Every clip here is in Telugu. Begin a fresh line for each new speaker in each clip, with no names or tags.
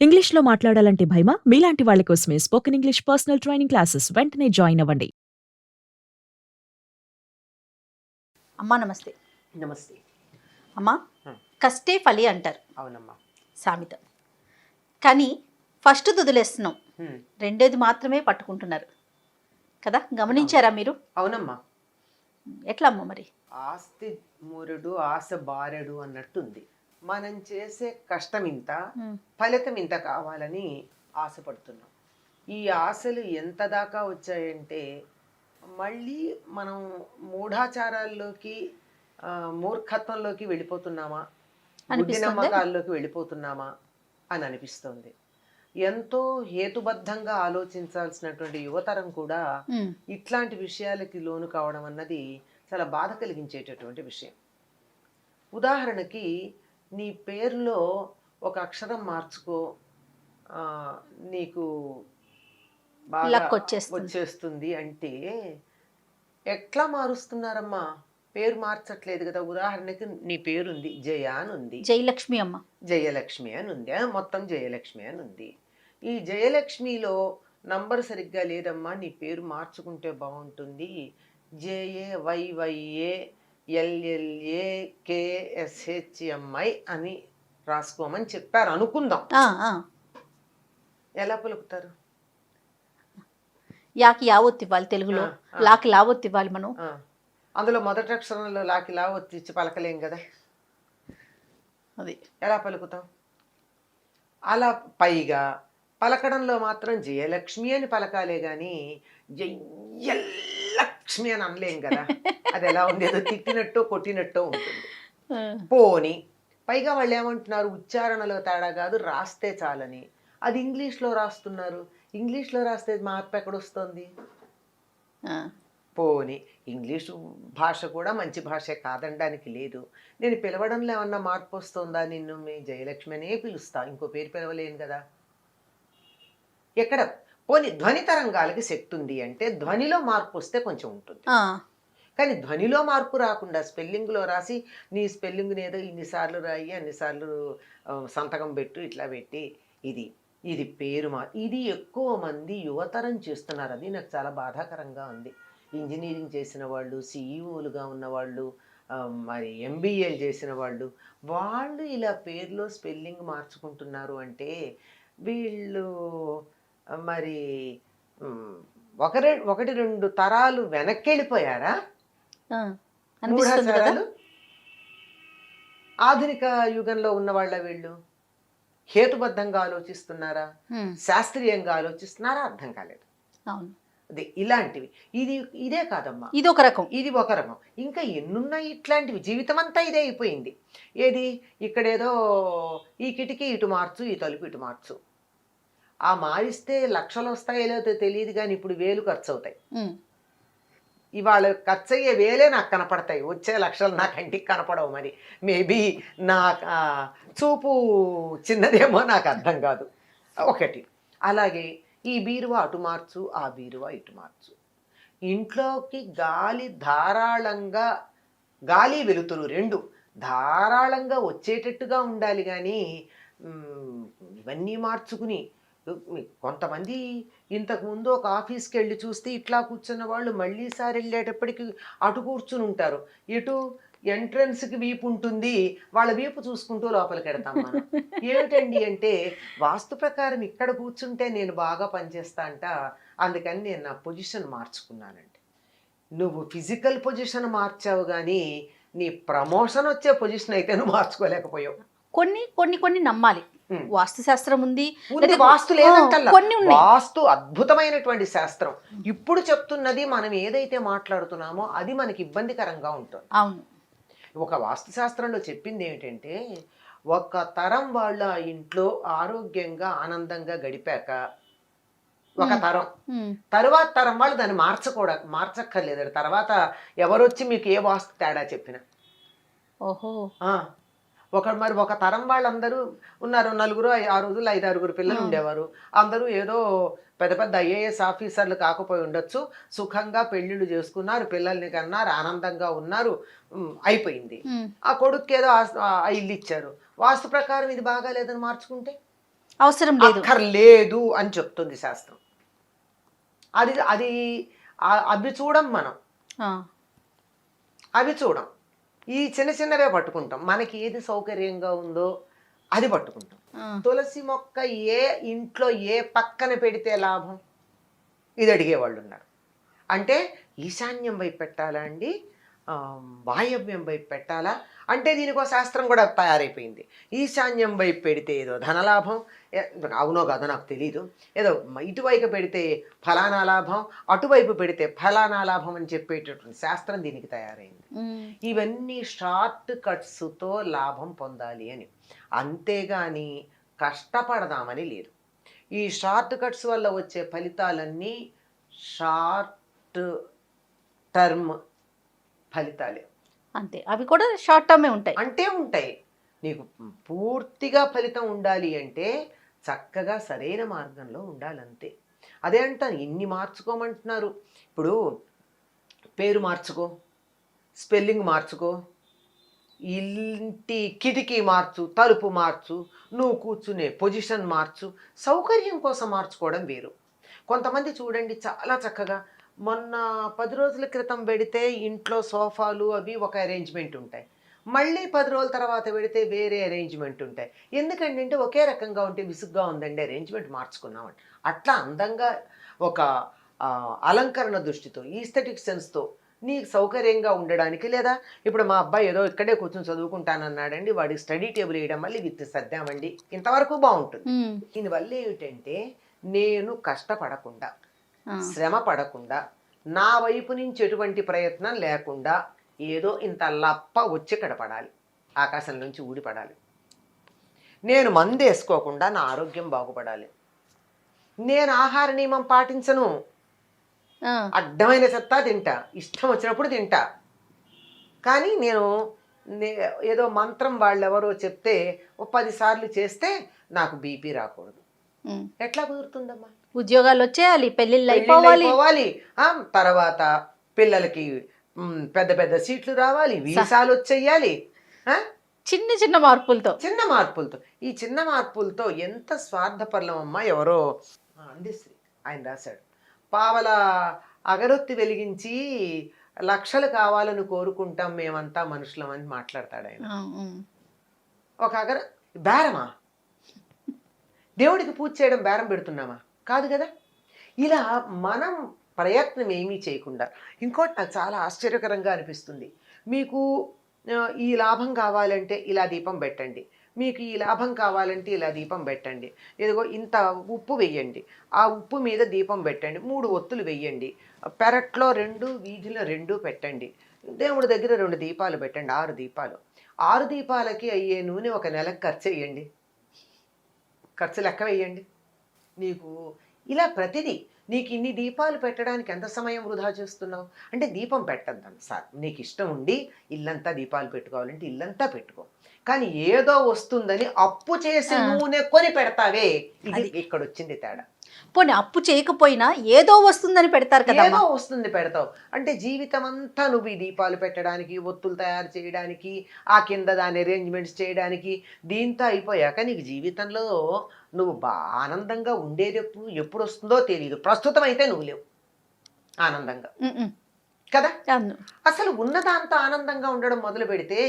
ఇంగ్లీష్‌లో మాట్లాడాలంటే భయమా? మీలాంటి వాళ్ళ కోసమే spoken English personal training classes వెంటనే జాయిన్ అవ్వండి.
అమ్మా నమస్తే.
నమస్తే.
అమ్మా కష్టే ఫలి అంటారు
అవునమ్మా.
సామెత. కానీ ఫస్ట్ వదిలేస్తున్నాం,
హ్మ్.
రెండోది మాత్రమే పట్టుకుంటున్నారు కదా, గమనించారా మీరు?
అవునమ్మా.
ఎట్లా అమ్మా మరి?
ఆస్తి మూరుడు ఆశ బారెడు అన్నట్టుంది. మనం చేసే కష్టం ఇంత, ఫలితం ఇంత కావాలని ఆశపడుతున్నాం. ఈ ఆశలు ఎంత దాకా వచ్చాయంటే మళ్ళీ మనం మూఢాచారాల్లోకి మూర్ఖత్వంలోకి వెళ్ళిపోతున్నామా, బుద్ధి నమ్మకాల్లోకి వెళ్ళిపోతున్నామా అని అనిపిస్తోంది. ఎంతో హేతుబద్ధంగా ఆలోచించాల్సినటువంటి యువతరం కూడా ఇట్లాంటి విషయాలకి లోను కావడం అన్నది చాలా బాధ కలిగించేటటువంటి విషయం. ఉదాహరణకి నీ పేరులో ఒక అక్షరం మార్చుకో, నీకు బాగా వచ్చేస్తుంది అంటే ఎట్లా మారుస్తున్నారమ్మా? పేరు మార్చట్లేదు కదా. ఉదాహరణకి నీ పేరుంది జయ అని ఉంది,
జయలక్ష్మి అమ్మ, జయలక్ష్మి
అని ఉంది, మొత్తం జయలక్ష్మి అని ఉంది. ఈ జయలక్ష్మిలో నంబర్ సరిగ్గా లేదమ్మా, నీ పేరు మార్చుకుంటే బాగుంటుంది, JAYYA LLA KSHMI అని రాసుకోమని చెప్పారు అనుకుందాం. ఎలా పలుకుతారు?
యాకి యావత్తు ఇవ్వాలి తెలుగులో, లాకి లావత్తు ఇవ్వాలి మనం.
అందులో మొదటి అక్షరంలో లాకి లావత్తు ఇచ్చి పలకలేం కదా,
అది
ఎలా పలుకుతాం? అలా పైగా పలకడంలో మాత్రం జయలక్ష్మి అని పలకాలే గాని జయలక్ష్మి అని అనలేం కదా. అది ఎలా ఉంది, ఏదో తిట్టినట్టు కొట్టినట్టు ఉంటుంది. పోని పైగా వాళ్ళు ఏమంటున్నారు, ఉచ్చారణలో తేడా కాదు రాస్తే చాలని. అది ఇంగ్లీష్లో రాస్తున్నారు. ఇంగ్లీష్లో రాస్తే మార్పు ఎక్కడొస్తుంది? పోని ఇంగ్లీషు భాష కూడా మంచి భాషే కాదనడానికి లేదు. నేను పిలవడంలో ఏమన్నా మార్పు వస్తుందా? నిన్ను మీ జయలక్ష్మి అనే పిలుస్తా, ఇంకో పేరు పిలవలేను కదా. ఎక్కడ పోని ధ్వని తరంగాలకి శక్తి ఉంది అంటే ధ్వనిలో మార్పు వస్తే కొంచెం ఉంటుంది. కానీ ధ్వనిలో మార్పు రాకుండా స్పెల్లింగ్లో రాసి నీ స్పెల్లింగ్ని ఏదో ఇన్నిసార్లు రాయి, అన్నిసార్లు సంతకం పెట్టు, ఇట్లా పెట్టి ఇది పేరు ఇది ఎక్కువ మంది యువతరం చేస్తున్నారు. అది నాకు చాలా బాధాకరంగా ఉంది. ఇంజనీరింగ్ చేసిన వాళ్ళు, సిఈఓలుగా ఉన్నవాళ్ళు, మరి MBAలు చేసిన వాళ్ళు ఇలా పేరులో స్పెల్లింగ్ మార్చుకుంటున్నారు అంటే వీళ్ళు మరి ఒకటి రెండు తరాలు వెనక్కి వెళ్ళిపోయారా? మూఢాచారాలు ఆధునిక యుగంలో ఉన్న వాళ్ళ వీళ్ళు హేతుబద్ధంగా ఆలోచిస్తున్నారా, శాస్త్రీయంగా ఆలోచిస్తున్నారా? అర్థం కాలేదు. అదే ఇలాంటివి. ఇదే కాదమ్మా, ఇది ఒక రకం. ఇంకా ఎన్నున్నాయి ఇట్లాంటివి. జీవితం అంతా ఇదే అయిపోయింది. ఏది, ఇక్కడేదో ఈ కిటికీ ఇటు మార్చు, ఈ తలుపు ఇటు మార్చు. ఆ మారిస్తే లక్షలు వస్తాయో లేదో తెలియదు, కానీ ఇప్పుడు 1000 ఖర్చు అవుతాయి. ఇవాళ ఖర్చు అయ్యే 1000 నాకు కనపడతాయి, వచ్చే లక్షలు నా కంటికి కనపడవు. మరి మేబీ నా చూపు చిన్నదేమో, నాకు అర్థం కాదు. ఒకటి. అలాగే ఈ బీరువా అటు మార్చు, ఆ బీరువా ఇటు మార్చు. ఇంట్లోకి గాలి వెలుతురు రెండు ధారాళంగా వచ్చేటట్టుగా ఉండాలి. కానీ ఇవన్నీ మార్చుకుని కొంతమంది ఇంతకుముందు ఒక ఆఫీస్కి వెళ్ళి చూస్తే ఇట్లా కూర్చున్న వాళ్ళు మళ్ళీసారి వెళ్ళేటప్పటికి అటు కూర్చుని ఉంటారు. ఇటు ఎంట్రన్స్కి వీపు ఉంటుంది, వాళ్ళ వీపు చూసుకుంటూ లోపలికి వెడతాం మనం. ఏమిటండి అంటే, వాస్తు ప్రకారం ఇక్కడ కూర్చుంటే నేను బాగా పనిచేస్తా అంట, అందుకని నేను నా పొజిషన్ మార్చుకున్నానండి. నువ్వు ఫిజికల్ పొజిషన్ మార్చావు కానీ నీ ప్రమోషన్ వచ్చే పొజిషన్ అయితే నువ్వు మార్చుకోలేకపోయావు.
కొన్ని నమ్మాలి. వాస్తు శాస్త్రం ఉంది,
వాస్తు లేదంటల్లా. వాస్తు అద్భుతమైనటువంటి శాస్త్రం. ఇప్పుడు చెప్తున్నది మనం ఏదైతే మాట్లాడుతున్నామో అది మనకి ఇబ్బందికరంగా ఉంటుంది.
అవును.
ఒక వాస్తు శాస్త్రంలో చెప్పింది ఏమిటంటే, ఒక తరం వాళ్ళ ఇంట్లో ఆరోగ్యంగా ఆనందంగా గడిపాక ఒక తరం, తరువాత తరం వాళ్ళు దాన్ని మార్చక్కర్లేదు. తర్వాత ఎవరొచ్చి మీకు ఏ వాస్తు తేడా చెప్పినా.
ఓహో.
మరి ఒక తరం వాళ్ళందరూ ఉన్నారు, నలుగురు ఆ రోజుల్లో 5-6 పిల్లలు ఉండేవారు. అందరూ ఏదో పెద్ద పెద్ద IAS ఆఫీసర్లు కాకపోయి ఉండొచ్చు, సుఖంగా పెళ్లిళ్ళు చేసుకున్నారు, పిల్లల్ని కన్నారు, ఆనందంగా ఉన్నారు, అయిపోయింది. ఆ కొడుక్కి ఏదో ఇల్లు ఇచ్చారు, వాస్తు ప్రకారం ఇది బాగా లేదని మార్చుకుంటే
అవసరం లేదు.
అక్కర్లేదు అని చెప్తుంది శాస్త్రం. అది అది అవి చూడం మనం,
ఆ,
అవి చూడం. ఈ చిన్న చిన్నవే పట్టుకుంటాం. మనకి ఏది సౌకర్యంగా ఉందో అది పట్టుకుంటాం.
ఆ.
తులసి మొక్క ఏ ఇంట్లో ఏ పక్కన పెడితే లాభం, ఇది అడిగేవాళ్ళు ఉన్నారు. అంటే ఈశాన్యం వైపు పెట్టాలా అండి, వాయవ్యం వైపు పెట్టాలా అంటే దీనికి ఒక శాస్త్రం కూడా తయారైపోయింది. ఈశాన్యం వైపు పెడితే ఏదో ధనలాభం, అవునో కాదో నాకు తెలీదు, ఏదో ఇటువైపు పెడితే ఫలానా లాభం, అటువైపు పెడితే ఫలానా లాభం అని చెప్పేటటువంటి శాస్త్రం దీనికి తయారైంది. ఇవన్నీ షార్ట్ కట్స్తో లాభం పొందాలి అని, అంతేగాని కష్టపడదామని లేదు. ఈ షార్ట్ కట్స్ వల్ల వచ్చే ఫలితాలన్నీ షార్ట్ టర్మ్ ఫలితాలే,
అంతే. అవి కూడా షార్ట్ టర్మే ఉంటాయి.
అంటే ఉంటాయి. నీకు పూర్తిగా ఫలితం ఉండాలి అంటే చక్కగా సరైన మార్గంలో ఉండాలంతే. అదే అంటాను, ఇన్ని మార్చుకోమంటున్నారు. ఇప్పుడు పేరు మార్చుకో, స్పెల్లింగ్ మార్చుకో, ఇంటి కిటికీ మార్చు, తలుపు మార్చు, నువ్వు కూర్చునే పొజిషన్ మార్చు, సౌకర్యం కోసం మార్చుకోవడం వేరు. కొంతమంది చూడండి చాలా చక్కగా, మొన్న 10 రోజుల క్రితం పెడితే ఇంట్లో సోఫాలు అవి ఒక అరేంజ్మెంట్ ఉంటాయి, మళ్ళీ 10 రోజుల తర్వాత పెడితే వేరే అరేంజ్మెంట్ ఉంటాయి. ఎందుకంటే అంటే ఒకే రకంగా ఉంటే విసుగ్గా ఉందండి, అరేంజ్మెంట్ మార్చుకున్నామండి. అట్లా అందంగా ఒక అలంకరణ దృష్టితో, ఈస్థెటిక్ సెన్స్తో నీకు సౌకర్యంగా ఉండడానికి, లేదా ఇప్పుడు మా అబ్బాయి ఏదో ఇక్కడే కూర్చొని చదువుకుంటానన్నాడండి, వాడికి స్టడీ టేబుల్ వేయడం మళ్ళీ విత్ సర్దామండి, ఇంతవరకు బాగుంటుంది. దీనివల్ల ఏమిటంటే నేను కష్టపడకుండా, శ్రమ పడకుండా, నా వైపు నుంచి ఎటువంటి ప్రయత్నం లేకుండా ఏదో ఇంత లప్ప వచ్చి ఇక్కడ పడాలి, ఆకాశం నుంచి ఊడిపడాలి. నేను మందు వేసుకోకుండా నా ఆరోగ్యం బాగుపడాలి. నేను ఆహార నియమం పాటించను, అడ్డమైన చెత్త తింటా, ఇష్టం వచ్చినప్పుడు తింటా. కానీ నేను ఏదో మంత్రం వాళ్ళెవరో చెప్తే 10 సార్లు చేస్తే నాకు బీపీ రాకూడదు. ఎట్లా కుదురుతుందమ్మా?
ఉద్యోగాలు వచ్చేయాలి, పెళ్ళిళ్ళు అయిపోవాలి,
తర్వాత పిల్లలకి పెద్ద పెద్ద సీట్లు రావాలి, వీసాలు వచ్చేయాలి.
చిన్న చిన్న మార్పులతో
ఈ చిన్న మార్పులతో ఎంత స్వార్థపరులం అమ్మా. ఎవరో అందశ్రీ ఆయన రాశాడు, పావల అగరొత్తి వెలిగించి లక్షలు కావాలని కోరుకుంటాం మేమంతా మనుషులం అని మాట్లాడతాడు ఆయన. ఒక బేరమా? దేవుడికి పూజ చేయడం బేరం పెడుతున్నామా? కాదు కదా. ఇలా మనం ప్రయత్నం ఏమీ చేయకుండా, ఇంకోటి నాకు చాలా ఆశ్చర్యకరంగా అనిపిస్తుంది, మీకు ఈ లాభం కావాలంటే ఇలా దీపం పెట్టండి, మీకు ఈ లాభం కావాలంటే ఇలా దీపం పెట్టండి, ఇదిగో ఇంత ఉప్పు వెయ్యండి, ఆ ఉప్పు మీద దీపం పెట్టండి, 3 ఒత్తులు వెయ్యండి, పెరట్లో 2, వీధిలో 2 పెట్టండి, దేవుడి దగ్గర 2 దీపాలు పెట్టండి, 6 దీపాలు. 6 దీపాలకి అయ్యే నూనె ఒక నెలకు ఖర్చు వేయండి, ఖర్చు లెక్క వేయండి. నీకు ఇలా ప్రతిదీ, నీకు ఇన్ని దీపాలు పెట్టడానికి ఎంత సమయం వృధా చేస్తున్నావు అంటే, దీపం పెట్టద్దాను సార్, నీకు ఇష్టం ఉండి ఇల్లంతా దీపాలు పెట్టుకోవాలంటే ఇల్లంతా పెట్టుకో, కానీ ఏదో వస్తుందని అప్పు చేసి నూనె కొని పెడతావే, ఇది ఇక్కడ వచ్చింది తేడా.
పోనీ అప్పు చేయకపోయినా ఏదో వస్తుందని పెడతారు కదా,
ఏదో వస్తుంది పెడతావు అంటే, జీవితం అంతా నువ్వు ఈ దీపాలు పెట్టడానికి, ఒత్తులు తయారు చేయడానికి, ఆ కింద దాని అరేంజ్మెంట్స్ చేయడానికి, దీంతో అయిపోయాక నీకు జీవితంలో నువ్వు ఆనందంగా ఉండేది ఎప్పుడు వస్తుందో తెలియదు. ప్రస్తుతం అయితే నువ్వు లేవు ఆనందంగా కదా. అసలు ఉన్నదాంతో ఆనందంగా ఉండడం మొదలు పెడితే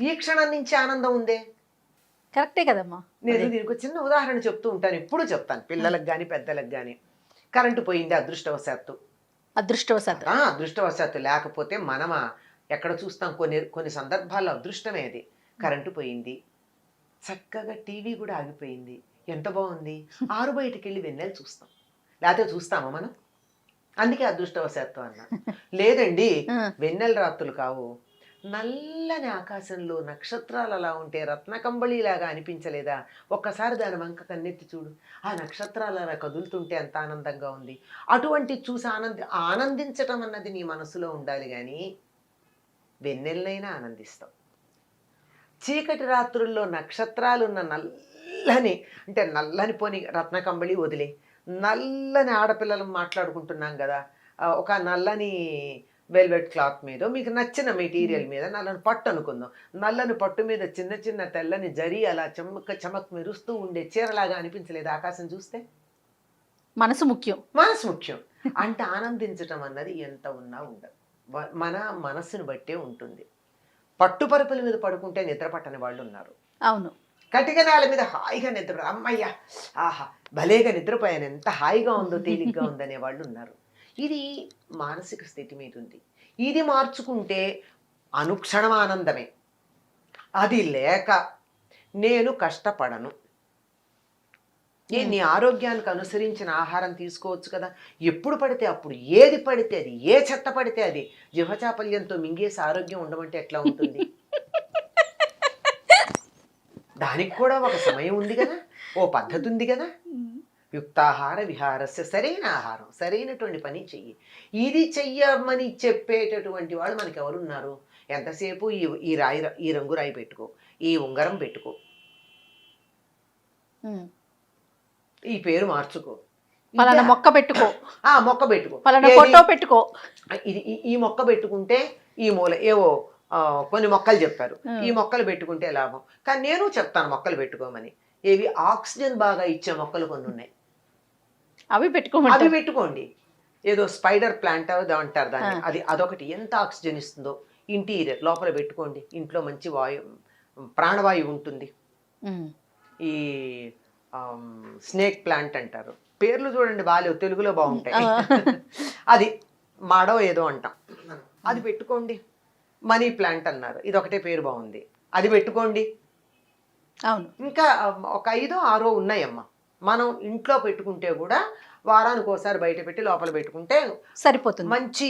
ఈ క్షణం నుంచి ఆనందం ఉందే.
కరెక్టే కదమ్మా.
నేను దీనికి చిన్న ఉదాహరణ చెప్తూ ఉంటాను, ఎప్పుడు చెప్తాను, పిల్లలకు కానీ పెద్దలకు కానీ. కరెంటు పోయింది అదృష్టవశాత్తు, లేకపోతే మనమా ఎక్కడ చూస్తాం, కొన్ని సందర్భాల్లో అదృష్టమే అది. కరెంటు పోయింది, చక్కగా టీవీ కూడా ఆగిపోయింది, ఎంత బాగుంది, ఆరు బయటికి వెళ్ళి వెన్నెలు చూస్తాం, లేకపోతే చూస్తామా మనం? అందుకే అదృష్టవశాత్తు అన్నా. లేదండి, వెన్నెల రాత్రులు కావు, నల్లని ఆకాశంలో నక్షత్రాలు అలా ఉంటే రత్నకంబళిలాగా అనిపించలేదా? ఒక్కసారి దాని వంక కన్నెత్తి చూడు, ఆ నక్షత్రాలు అలా కదులుతుంటే ఎంత ఆనందంగా ఉంది. అటువంటి చూసి ఆనందించటం అన్నది నీ మనసులో ఉండాలి, కానీ వెన్నెలనైనా ఆనందిస్తావు. చీకటి రాత్రుల్లో నక్షత్రాలున్న నల్లని పోని రత్నకంబళి వదిలే, నల్లని ఆడపిల్లలు మాట్లాడుకుంటున్నాం కదా, ఒక నల్లని వెల్వెట్ క్లాత్ మీద మీకు నచ్చిన మెటీరియల్ మీద నల్లని పట్టు అనుకుందాం, నల్లని పట్టు మీద చిన్న చిన్న తెల్లని జరి అలా చమక్ మెరుస్తూ ఉండే చీరలాగా అనిపించలేదు ఆకాశం చూస్తే?
మనసు ముఖ్యం.
మనసు ముఖ్యం. అంటే ఆనందించటం అన్నది ఎంత ఉన్నా ఉండదు, మన మనస్సును బట్టే ఉంటుంది. పట్టుపరుపుల మీద పడుకుంటే నిద్ర పట్టని వాళ్ళు ఉన్నారు.
అవును.
కటిక నేల మీద హాయిగా నిద్ర, అమ్మయ్య ఆహా భలేగా నిద్రపోయాను, ఎంత హాయిగా ఉందో తేలిగ్గా ఉందనే వాళ్ళు ఉన్నారు. ఇది మానసిక స్థితి మీద ఉంది. ఇది మార్చుకుంటే అనుక్షణం ఆనందమే. అది లేక నేను కష్టపడను, నీ ఆరోగ్యానికి అనుసరించిన ఆహారం తీసుకోవచ్చు కదా, ఎప్పుడు పడితే అప్పుడు ఏది పడితే అది, ఏ చెత్త పడితే అది జిహ్వచాపల్యంతో మింగేసి ఆరోగ్యం ఉండమంటే ఎట్లా ఉంటుంది? దానికి కూడా ఒక సమయం ఉంది కదా, ఓ పద్ధతి ఉంది కదా. యుక్తాహార విహారస్య, సరైన ఆహారం, సరైనటువంటి పని చెయ్యి. ఇది చెయ్యమని చెప్పేటటువంటి వాళ్ళు మనకి ఎవరున్నారు? ఎంతసేపు ఈ రంగు రాయి పెట్టుకో, ఈ ఉంగరం పెట్టుకో, ఈ పేరు మార్చుకో,
పలానా మొక్క పెట్టుకో,
మొక్క పెట్టుకో,
పలానా ఫోటో పెట్టుకో,
ఇది ఈ మొక్క పెట్టుకుంటే ఈ మూల ఏవో కొన్ని మొక్కలు చెప్పారు, ఈ మొక్కలు పెట్టుకుంటే లాభం. కానీ నేను చెప్తాను మొక్కలు పెట్టుకోమని. ఏవి ఆక్సిజన్ బాగా ఇచ్చే మొక్కలు కొన్ని ఉన్నాయి,
అవి
అవి పెట్టుకోండి. ఏదో స్పైడర్ ప్లాంట్ అంటారు దాన్ని, అదొకటి ఎంత ఆక్సిజన్ ఇస్తుందో ఇంటీరియర్ లోపల పెట్టుకోండి. ఇంట్లో మంచి ప్రాణవాయువు ఉంటుంది. ఈ స్నేక్ ప్లాంట్ అంటారు, పేర్లు చూడండి బాగాలేవు, తెలుగులో బాగుంటాయి. అది మాడో ఏదో అంటాం, అది పెట్టుకోండి. మనీ ప్లాంట్ అన్నారు, ఇది ఒకటే పేరు బాగుంది, అది పెట్టుకోండి.
అవును.
ఇంకా ఒక 5 6 ఉన్నాయమ్మా. మనం ఇంట్లో పెట్టుకుంటే కూడా వారానికి ఒకసారి బయట పెట్టి లోపల పెట్టుకుంటే
సరిపోతుంది,
మంచి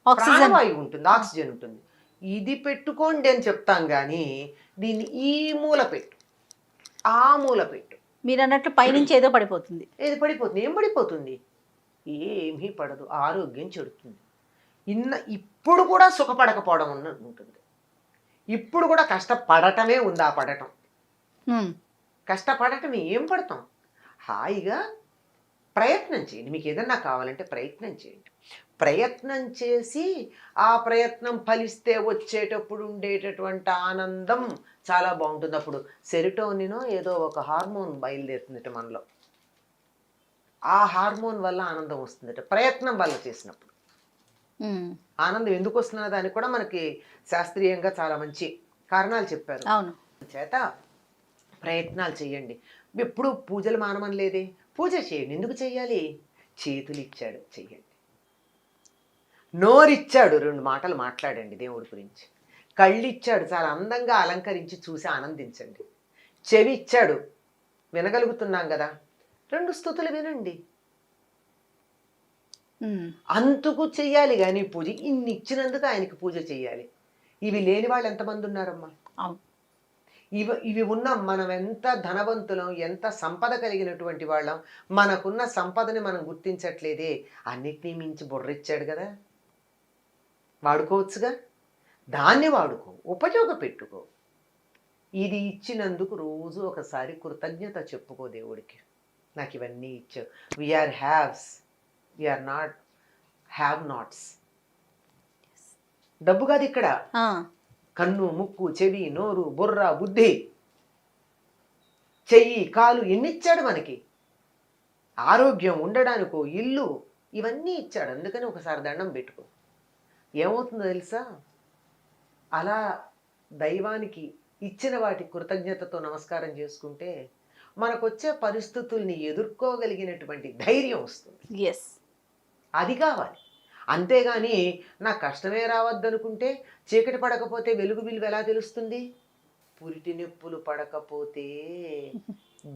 ఆక్సిజన్
వాయువు ఉంటుంది, ఆక్సిజన్ ఉంటుంది. ఇది పెట్టుకోండి అని చెప్తాం కానీ దీన్ని ఈ మూల పెట్టు, ఆ మూల పెట్టు.
మీరు అన్నట్లు పైనుంచి ఏదో పడిపోతుంది.
ఏది పడిపోతుంది? ఏం పడిపోతుంది? ఏమీ పడదు, ఆరోగ్యం చెడుతుంది. ఇప్పుడు కూడా సుఖపడకపోవడం ఉంటుంది, ఇప్పుడు కూడా కష్టపడటమే ఉంది. ఆ పడటం, కష్టపడటమే, ఏం పడతాం? హాయిగా ప్రయత్నం చేయండి. మీకు ఏదన్నా కావాలంటే ప్రయత్నం చేయండి. ప్రయత్నం చేసి ఆ ప్రయత్నం ఫలిస్తే వచ్చేటప్పుడు ఉండేటటువంటి ఆనందం చాలా బాగుంటుంది. అప్పుడు సెరిటోనిన్ ఏదో ఒక హార్మోన్ బయలుదేరుతుందట మనలో, ఆ హార్మోన్ వల్ల ఆనందం వస్తుందట. ప్రయత్నం వల్ల చేసినప్పుడు ఆనందం ఎందుకు వస్తున్నదో దానికి కూడా మనకి శాస్త్రీయంగా చాలా మంచి కారణాలు చెప్పారు.
అవును.
చేత ప్రయత్నాలు చేయండి. ఎప్పుడు పూజలు మానమని లేదే, పూజ చేయండి. ఎందుకు చెయ్యాలి? చేతులు ఇచ్చాడు, చెయ్యండి. నోరిచ్చాడు, 2 మాటలు మాట్లాడండి దేవుడి గురించి. కళ్ళు ఇచ్చాడు, చాలా అందంగా అలంకరించి చూసి ఆనందించండి. చెవి ఇచ్చాడు, వినగలుగుతున్నాం కదా, 2 స్తుతులు వినండి. అంతకు చెయ్యాలి కానీ పూజ. ఇన్ని ఇచ్చినందుకు ఆయనకి పూజ చెయ్యాలి. ఇవి లేని వాళ్ళు ఎంతమంది ఉన్నారమ్మా? ఇవి ఉన్న మనం ఎంత ధనవంతులం, ఎంత సంపద కలిగినటువంటి వాళ్ళం, మనకున్న సంపదని మనం గుర్తించట్లేదే. అన్నిటినీ మించి బుర్రిచ్చాడు కదా, వాడుకోవచ్చుగా. దాన్ని వాడుకో, ఉపయోగపెట్టుకో. ఇది ఇచ్చినందుకు రోజు ఒకసారి కృతజ్ఞత చెప్పుకో దేవుడికి, నాకు ఇవన్నీ ఇచ్చావు. We are haves, we are not have nots. డబ్బు కాదు ఇక్కడ, కన్ను, ముక్కు, చెవి, నోరు, బుర్ర, బుద్ధి, చెయ్యి, కాలు, ఎన్ని ఇచ్చాడు మనకి. ఆరోగ్యం, ఉండడానికో ఇల్లు, ఇవన్నీ ఇచ్చాడు. అందుకని ఒకసారి దండం పెట్టుకో. ఏమవుతుందో తెలుసా? అలా దైవానికి ఇచ్చిన వాటి కృతజ్ఞతతో నమస్కారం చేసుకుంటే మనకొచ్చే పరిస్థితుల్ని ఎదుర్కోగలిగినటువంటి ధైర్యం వస్తుంది. అది కావాలి. అంతేగాని నాకు కష్టమే రావద్దనుకుంటే, చీకటి పడకపోతే వెలుగు విలువ ఎలా తెలుస్తుంది? పురిటి నొప్పులు పడకపోతే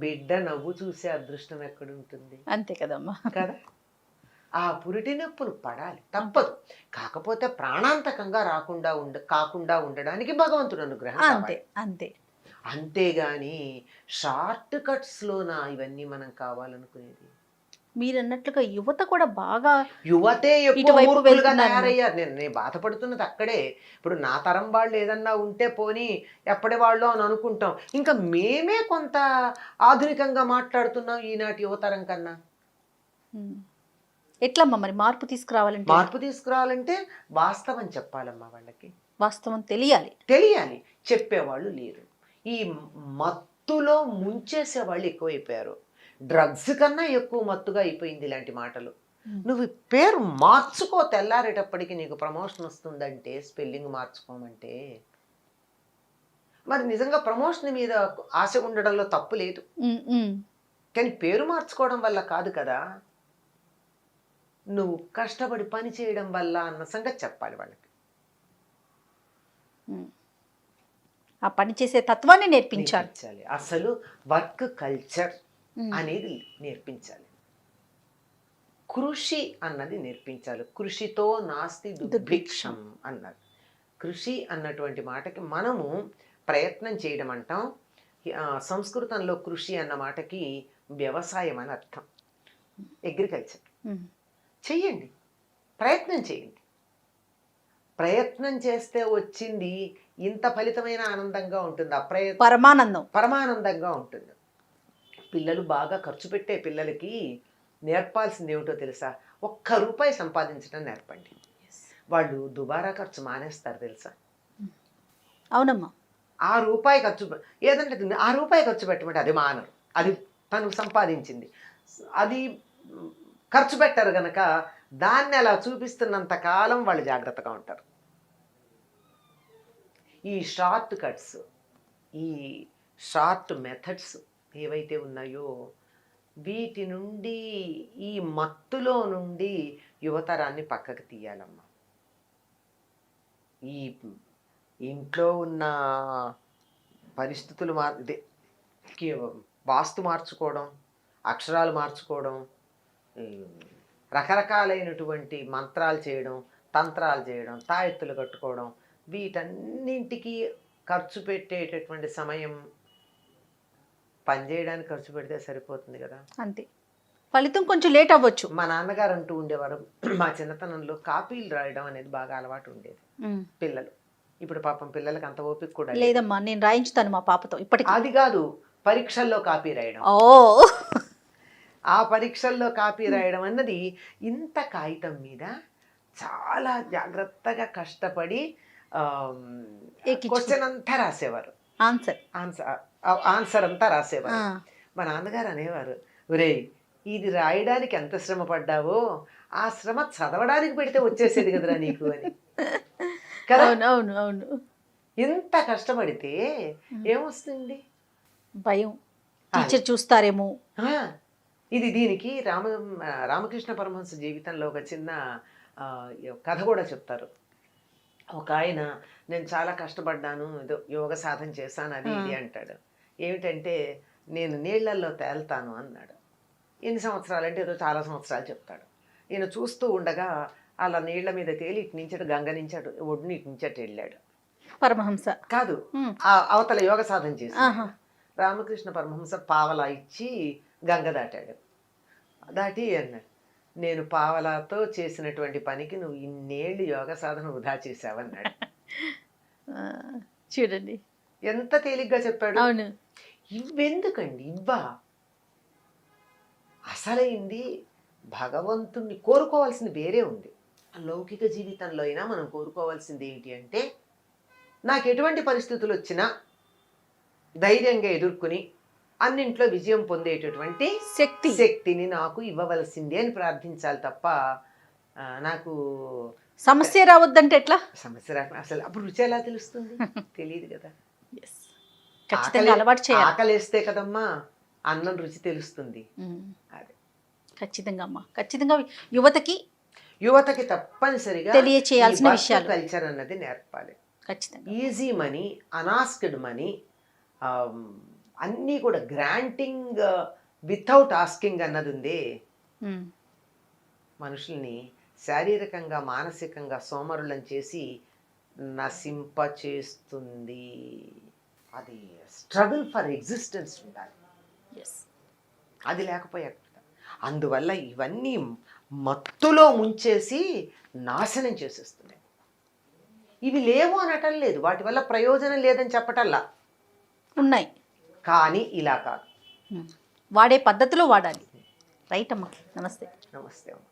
బిడ్డ నవ్వు చూసే అదృష్టం ఎక్కడుంటుంది?
అంతే కదమ్మా
కదా. ఆ పురిటి నొప్పులు పడాలి, తప్పదు. కాకపోతే ప్రాణాంతకంగా కాకుండా ఉండడానికి భగవంతుడు అనుగ్రహం
అంతే అంతే.
అంతేగాని షార్ట్ కట్స్లోన ఇవన్నీ మనం కావాలనుకునేది.
మీరు అన్నట్లుగా యువత కూడా బాగా,
యువతే ఎక్కువ మూర్ఖులుగా తయారయ్యారు. నేను బాధపడుతున్నది అక్కడే. ఇప్పుడు నా తరం వాళ్ళు ఏదన్నా ఉంటే పోనీ ఎప్పటి వాళ్ళు అని అనుకుంటాం, ఇంకా మేమే కొంత ఆధునికంగా మాట్లాడుతున్నాం ఈనాటి యువతరం కన్నా.
ఎట్లమ్మా మరి మార్పు తీసుకురావాలంటే?
మార్పు తీసుకురావాలంటే వాస్తవం చెప్పాలమ్మా వాళ్ళకి.
వాస్తవం తెలియాలి.
తెలియాలి. చెప్పేవాళ్ళు లేరు. ఈ మత్తులో ముంచేసే వాళ్ళు ఎక్కువైపోయారు. డ్రగ్స్ కన్నా ఎక్కువ మత్తుగా అయిపోయింది ఇలాంటి మాటలు. నువ్వు పేరు మార్చుకో, తెల్లారేటప్పటికి నీకు ప్రమోషన్ వస్తుందంటే, స్పెల్లింగ్ మార్చుకోమంటే. మరి నిజంగా ప్రమోషన్ మీద ఆశ ఉండడంలో తప్పు లేదు, కానీ పేరు మార్చుకోవడం వల్ల కాదు కదా. నువ్వు కష్టపడి పని చేయడం వల్ల అన్న సంగతి చెప్పాలి వాళ్ళకి.
ఆ పని చేసే తత్వాన్ని నేర్పించాలి.
అసలు వర్క్ కల్చర్ అనేది నేర్పించాలి. కృషి అన్నది నేర్పించాలి. కృషితో నాస్తి దుర్భిక్షం అన్నది. కృషి అన్నటువంటి మాటకి మనము ప్రయత్నం చేయడం అంటాం. సంస్కృతంలో కృషి అన్న మాటకి వ్యవసాయం అని అర్థం, అగ్రికల్చర్. చెయ్యండి, ప్రయత్నం చేయండి. ప్రయత్నం చేస్తే వచ్చింది ఇంత ఫలితమైన ఆనందంగా ఉంటుంది. పరమానందంగా ఉంటుంది. పిల్లలు బాగా ఖర్చు పెట్టే పిల్లలకి నేర్పాల్సింది ఏమిటో తెలుసా? ₹1 సంపాదించడం నేర్పండి. వాళ్ళు దుబారా ఖర్చు మానేస్తారు తెలుసా?
అవునమ్మా.
₹1 ఖర్చు ఏదంటే ₹1 ఖర్చు పెట్టమంటే అది మానరు. అది తను సంపాదించింది, అది ఖర్చు పెట్టారు గనక దాన్ని అలా చూపిస్తున్నంత కాలం వాళ్ళు జాగ్రత్తగా ఉంటారు. ఈ షార్ట్ కట్స్, ఈ షార్ట్ మెథడ్స్ ఏవైతే ఉన్నాయో వీటి నుండి, ఈ మత్తులో నుండి యువతరాన్ని పక్కకు తీయాలమ్మా. ఈ ఇంట్లో ఉన్న పరిస్థితులు వాస్తు మార్చుకోవడం, అక్షరాలు మార్చుకోవడం, రకరకాలైనటువంటి మంత్రాలు చేయడం, తంత్రాలు చేయడం, తాయెత్తులు కట్టుకోవడం, వీటన్నింటికి ఖర్చు పెట్టేటటువంటి సమయం పనిచేయడానికి ఖర్చు పెడితే సరిపోతుంది కదా.
అంతే, ఫలితం కొంచెం లేట్ అవ్వచ్చు.
మా నాన్నగారు అంటూ ఉండేవారు, మా చిన్నతనంలో కాపీలు రాయడం అనేది బాగా అలవాటు ఉండేది పిల్లలు. ఇప్పుడు పాపం పిల్లలకి అంత ఓపిక కూడా
లేదమ్మా. నేను రాయించుతాను మా పాపతో ఇప్పటికి.
అది కాదు, పరీక్షల్లో కాపీ రాయడం. ఆ పరీక్షల్లో కాపీ రాయడం అన్నది ఇంత కాగితం మీద చాలా జాగ్రత్తగా కష్టపడి క్వశ్చన్ అంతా రాసేవారు, ఆన్సర్ అంతా రాసేవారు. మా నాన్నగారు అనేవారు, ఒరేయ్ ఇది రాయడానికి ఎంత శ్రమ పడ్డావో ఆ శ్రమ చదవడానికి పెడితే వచ్చేసేది కదరా నీకు అని. కదా,
అవును.
ఇంత కష్టపడితే ఏమొస్తుంది?
భయం, టీచర్ చూస్తారేమో.
ఇది దీనికి రామకృష్ణ పరమహంస జీవితంలో ఒక చిన్న కథ కూడా చెప్తారు. ఒక ఆయన, నేను చాలా కష్టపడ్డాను, ఏదో యోగ సాధన చేశాను అది ఇది అంటాడు. ఏమిటంటే, నేను నీళ్లల్లో తేల్తాను అన్నాడు. ఎన్ని సంవత్సరాలు అంటే ఏదో చాలా సంవత్సరాలు చెప్తాడు. ఈయన చూస్తూ ఉండగా అలా నీళ్ల మీద తేలి ఇటు నుంచడు, గంగ నుంచాడు, ఒడ్డుని ఇటు నుంచట్టు వెళ్ళాడు.
పరమహంస కాదు,
అవతల యోగ సాధన చేసి రామకృష్ణ పరమహంస పావలా ఇచ్చి గంగ దాటాడు. దాటి అన్నాడు, నేను పావలాతో చేసినటువంటి పనికి నువ్వు ఇన్నేళ్ళు యోగ సాధన వృధా చేసావన్నాడు.
చూడండి
ఎంత తేలిగ్గా చెప్పాడు.
అవును.
ఇవ్వెందుకండి, ఇవ్వా అసలైంది భగవంతుణ్ణి కోరుకోవాల్సింది వేరే ఉంది. లౌకిక జీవితంలో అయినా మనం కోరుకోవాల్సింది ఏంటి అంటే, నాకు ఎటువంటి పరిస్థితులు వచ్చినా ధైర్యంగా ఎదుర్కొని అన్నింట్లో విజయం పొందేటటువంటి శక్తిని నాకు ఇవ్వవలసిందే అని ప్రార్థించాలి తప్ప, నాకు
సమస్య రావద్దంటే ఎట్లా?
సమస్య రా అసలు అప్పుడు రుచి ఎలా తెలుస్తుంది? తెలియదు కదా.
అలవాటు చేయాలి.
ఆకలేస్తే కదమ్మా అన్నం రుచి తెలుస్తుంది. అదే
ఖచ్చితంగా అమ్మా, ఖచ్చితంగా యువతకి
తప్పనిసరిగా
తెలియచేయాల్సిన విషయాలు,
కల్చర్ అన్నది నేర్పాలి.
ఖచ్చితంగా.
ఈజీ మనీ, అనాస్క్డ్ మనీ, అన్నీ కూడా గ్రాంటింగ్ వితౌట్ ఆస్కింగ్ అన్నది ఉంది. మనుషుల్ని శారీరకంగా మానసికంగా సోమరులను చేసి నశింప చేస్తుంది. అది స్ట్రగుల్ ఫర్ ఎగ్జిస్టెన్స్ ఉండాలి, అది లేకపోయాక. అందువల్ల ఇవన్నీ మత్తులో ముంచేసి నాశనం చేసేస్తున్నాయి. ఇవి లేవు అనటం లేదు, వాటి వల్ల ప్రయోజనం లేదని చెప్పటల్లా,
ఉన్నాయి.
కానీ ఇలా కాదు,
వాడే పద్ధతిలో వాడాలి. రైట్ అమ్మా. నమస్తే.
నమస్తే అమ్మా.